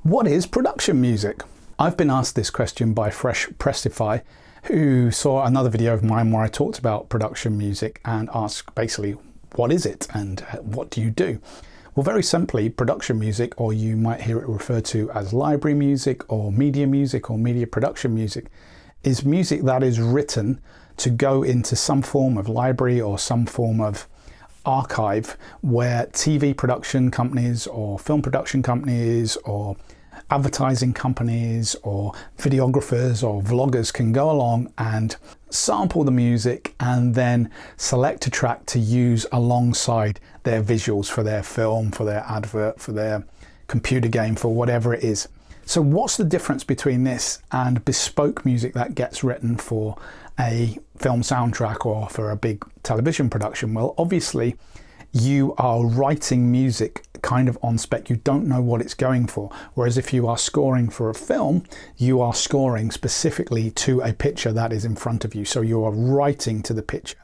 What is production music? I've been asked this question by Fresh Pressify, who saw another video of mine where I talked about production music and asked basically, what is it and what do you do? Well, very simply, production music, or you might hear it referred to as library music or media production music, is music that is written to go into some form of library or some form of archive where TV production companies or film production companies or advertising companies or videographers or vloggers can go along and sample the music and then select a track to use alongside their visuals for their film, for their advert, for their computer game, for whatever it is. So what's the difference between this and bespoke music that gets written for a film soundtrack or for a big television production? Well, obviously you are writing music kind of on spec. You don't know what it's going for. Whereas if you are scoring for a film, you are scoring specifically to a picture that is in front of you. So you are writing to the picture.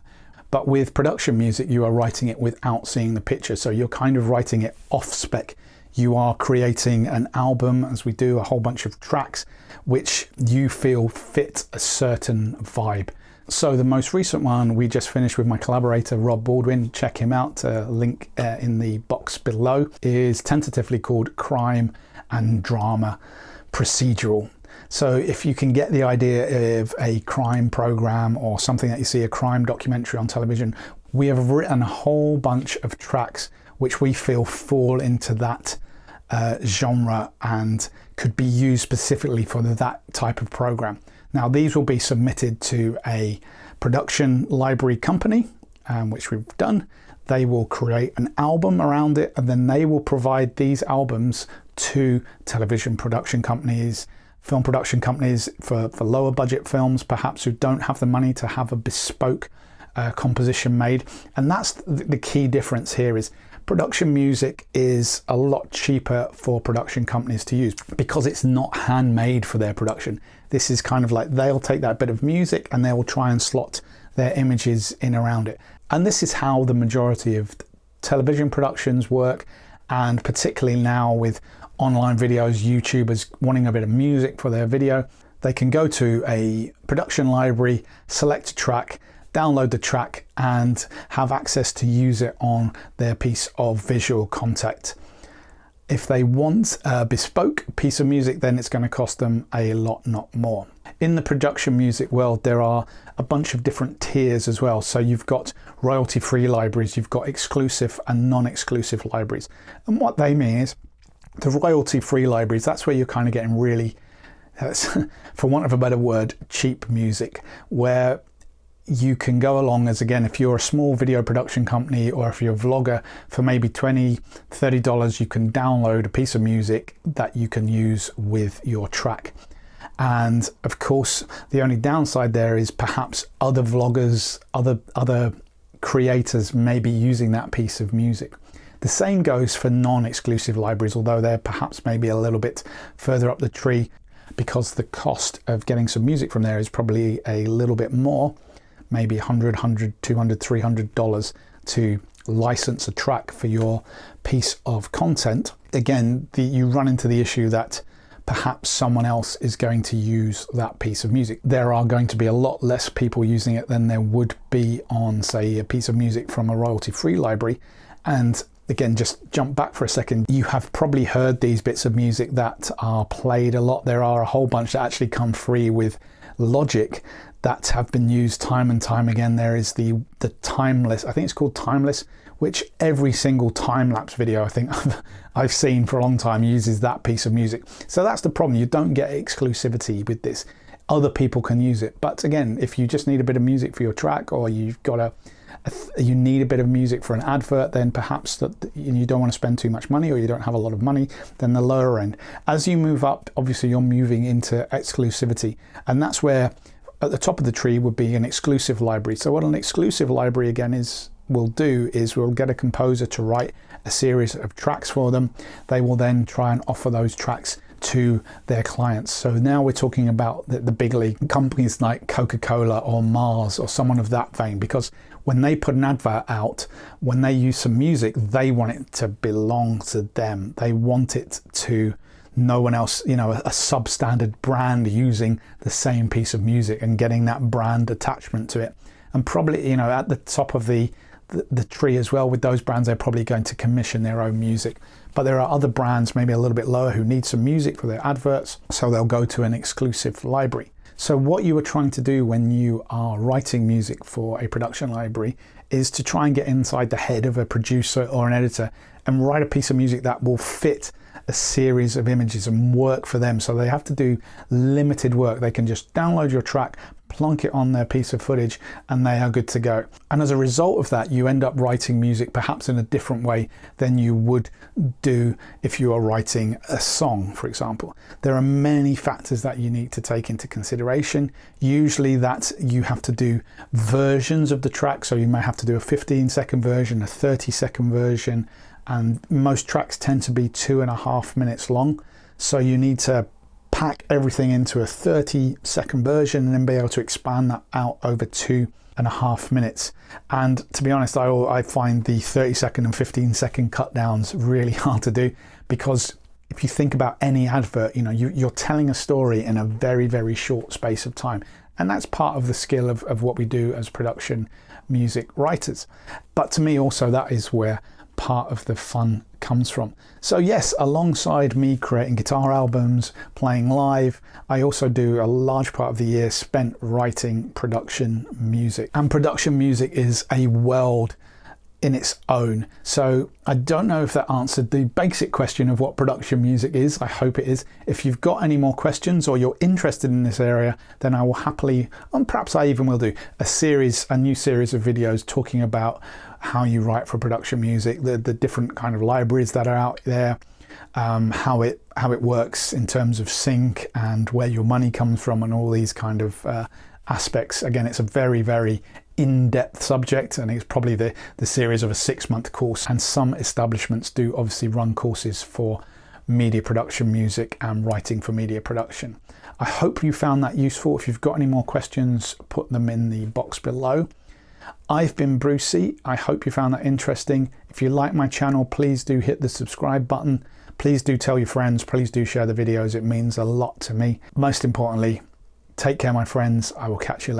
But with production music, you are writing it without seeing the picture. So you're kind of writing it off spec. You are creating an album, as we do, a whole bunch of tracks, which you feel fit a certain vibe. So the most recent one we just finished with my collaborator, Rob Baldwin, check him out, link in the box below, is tentatively called Crime and Drama Procedural. So if you can get the idea of a crime program or something that you see, a crime documentary on television, we have written a whole bunch of tracks which we feel fall into that genre and could be used specifically for that type of program. Now, these will be submitted to a production library company, which we've done. They will create an album around it, and then they will provide these albums to television production companies, film production companies for lower budget films, perhaps, who don't have the money to have a bespoke composition made. And that's the key difference here is production music is a lot cheaper for production companies to use because it's not handmade for their production. This is kind of like they'll take that bit of music and they will try and slot their images in around it. And this is how the majority of television productions work, and particularly now with online videos, YouTubers wanting a bit of music for their video, they can go to a production library, select a track, download the track and have access to use it on their piece of visual content. If they want a bespoke piece of music, then it's going to cost them a lot more. In the production music world, there are a bunch of different tiers as well. So you've got royalty-free libraries, you've got exclusive and non-exclusive libraries. And what they mean is the royalty-free libraries, that's where you're kind of getting really, for want of a better word, cheap music, where you can go along as, again, if you're a small video production company or if you're a vlogger, for maybe $20, $30, you can download a piece of music that you can use with your track. And of course, the only downside there is perhaps other vloggers, other creators may be using that piece of music. The same goes for non-exclusive libraries, although they're perhaps maybe a little bit further up the tree because the cost of getting some music from there is probably a little bit more. Maybe $100, $200, $300 to license a track for your piece of content. Again, you run into the issue that perhaps someone else is going to use that piece of music. There are going to be a lot less people using it than there would be on, say, a piece of music from a royalty-free library. And again, just jump back for a second. You have probably heard these bits of music that are played a lot. There are a whole bunch that actually come free with Logic that have been used time and time again. There is the Timeless, I think it's called Timeless, which every single time-lapse video I think I've seen for a long time uses that piece of music. So that's the problem. You don't get exclusivity with this. Other people can use it. But again, if you just need a bit of music for your track, or you've got you need a bit of music for an advert, then perhaps that you don't want to spend too much money, or you don't have a lot of money, then the lower end. As you move up, obviously you're moving into exclusivity, and that's where at the top of the tree would be an exclusive library. So what an exclusive library again will do is we'll get a composer to write a series of tracks for them. They will then try and offer those tracks to their clients. So now we're talking about the big league companies like Coca-Cola or Mars or someone of that vein, because when they put an advert out, when they use some music, they want it to belong to them. They want it to no one else, you know, a substandard brand using the same piece of music and getting that brand attachment to it. And probably, you know, at the top of the tree as well with those brands, they're probably going to commission their own music. But there are other brands maybe a little bit lower who need some music for their adverts, so they'll go to an exclusive library. So what you are trying to do when you are writing music for a production library is to try and get inside the head of a producer or an editor and write a piece of music that will fit a series of images and work for them. So they have to do limited work. They can just download your track, plonk it on their piece of footage, and they are good to go. And as a result of that, you end up writing music perhaps in a different way than you would do if you are writing a song, for example. There are many factors that you need to take into consideration. Usually that you have to do versions of the track. So you may have to do a 15-second version, a 30-second version, and most tracks tend to be 2.5 minutes long. So you need to pack everything into a 30-second version and then be able to expand that out over 2.5 minutes. And to be honest, I find the 30-second and 15-second cut downs really hard to do, because if you think about any advert, you know, you're telling a story in a very, very short space of time. And that's part of the skill of what we do as production music writers. But to me also, that is where part of the fun comes from. So yes, alongside me creating guitar albums, playing live, I also do a large part of the year spent writing production music. And production music is a world in its own. So I don't know if that answered the basic question of what production music is. I hope it is. If you've got any more questions or you're interested in this area, then I will happily, and perhaps I even will do, a new series of videos talking about how you write for production music, the different kind of libraries that are out there, how it works in terms of sync and where your money comes from, and all these kind of aspects. Again, it's a very, very in-depth subject, and it's probably the series of a 6-month course. And some establishments do obviously run courses for media production music and writing for media production. I hope you found that useful. If you've got any more questions, put them in the box below. I've been Brucey. I hope you found that interesting. If you like my channel, please do hit the subscribe button. Please do tell your friends. Please do share the videos. It means a lot to me. Most importantly, take care, my friends. I will catch you later.